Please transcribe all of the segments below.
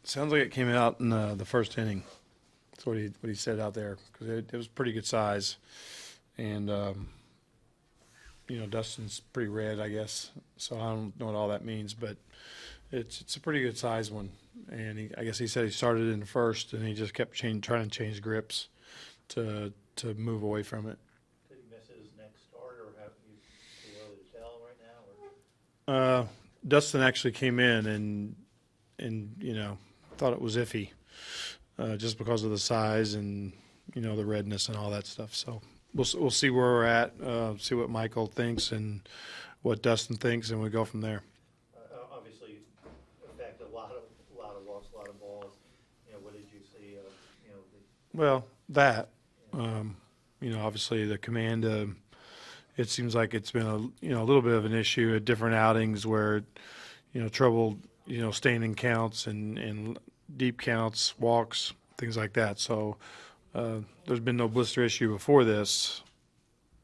Sounds like it came out in the first inning. That's what he said out there, because it was pretty good size, and Dustin's pretty red, I guess. So I don't know what all that means, but it's a pretty good size one. And I guess he said he started in the first, and he just kept trying to change grips to move away from it. Did he miss his next start, or have you too early to tell right now? Or? Dustin actually came in and thought it was iffy, just because of the size and the redness and all that stuff. So we'll see where we're at, see what Michael thinks and what Dustin thinks, and we go from there. Obviously, affected a lot of walks, a lot of balls. What did you see? Well, that obviously the command. It seems like it's been a little bit of an issue at different outings where trouble staying in counts and deep counts, walks, things like that. So there's been no blister issue before this,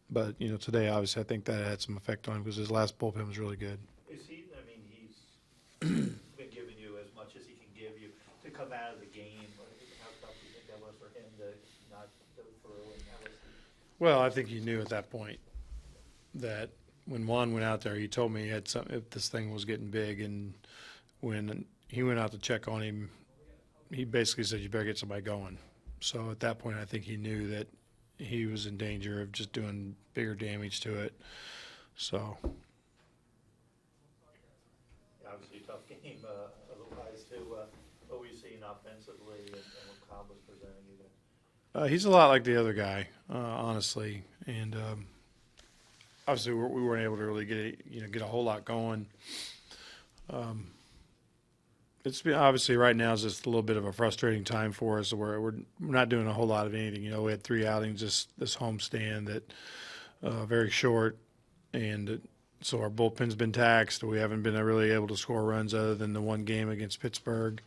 but today obviously I think that had some effect on him because his last bullpen was really good. Is he? I mean, he's been giving you as much as he can give you to come out of the game. How tough do you think that was for him to not go through? And that was Well, I think he knew at that point that when Juan went out there, he told me he had if this thing was getting big, and when he went out to check on him, he basically said, "You better get somebody going." So at that point, I think he knew that he was in danger of just doing bigger damage to it. So obviously a tough game otherwise too. What were you seeing offensively and what Cobb was presenting you there? he's a lot like the other guy, honestly, and obviously we weren't able to really get a whole lot going. It's been, obviously right now is just a little bit of a frustrating time for us where we're not doing a whole lot of anything. We had 3 outings this homestand that very short, and so our bullpen's been taxed. We haven't been really able to score runs other than the one game against Pittsburgh.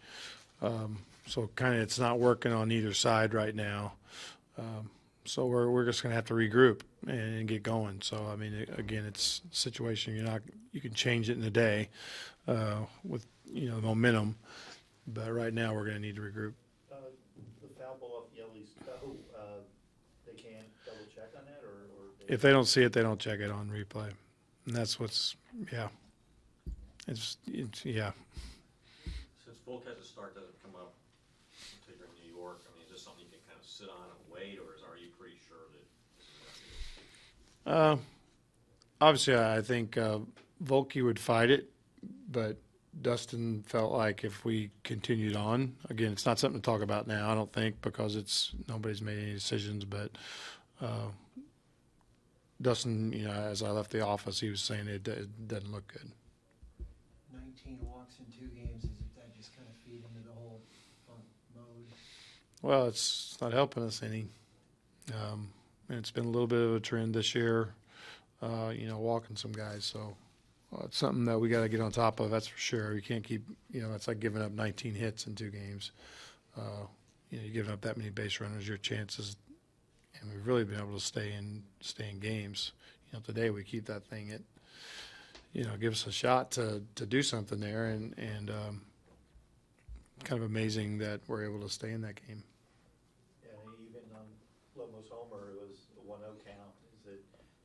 So kind of it's not working on either side right now. So we're just going to have to regroup and get going. So I mean, again, it's a situation you can change it in a day with momentum, but right now we're going to need to regroup. The foul ball off Yellie's toe, they can't double check on that, or if they don't see it, they don't check it on replay, and that's it's yeah. Since Volk has a start doesn't come up until you're in New York, I mean, is this something you can kind of sit on and wait, or are you pretty sure that? Obviously, I think Volke would fight it, but Dustin felt like if we continued on, again, it's not something to talk about now, I don't think, because nobody's made any decisions, but Dustin, as I left the office, he was saying it doesn't look good. 19 walks in 2 games, as if that just kind of feed into the whole mode. Well, it's not helping us any. And it's been a little bit of a trend this year, walking some guys, so it's something that we got to get on top of, that's for sure. You can't keep, it's like giving up 19 hits in 2 games. You're giving up that many base runners, your chances, and we've really been able to stay in games. Today we keep that thing at, give us a shot to do something there, and kind of amazing that we're able to stay in that game. Yeah, even on Lomo's homer, it was a 1-0 count. Is it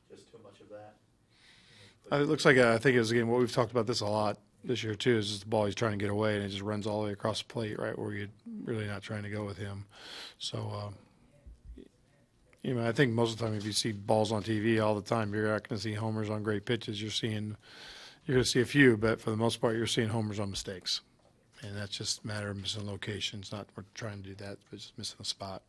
just too much of that? It looks like I think it was, again, what we've talked about this a lot this year too, is just the ball he's trying to get away and it just runs all the way across the plate, right, where you're really not trying to go with him. So, I think most of the time if you see balls on TV all the time, you're not going to see homers on great pitches. You're going to see a few, but for the most part, you're seeing homers on mistakes. And that's just a matter of missing locations. Not we're trying to do that, but just missing a spot.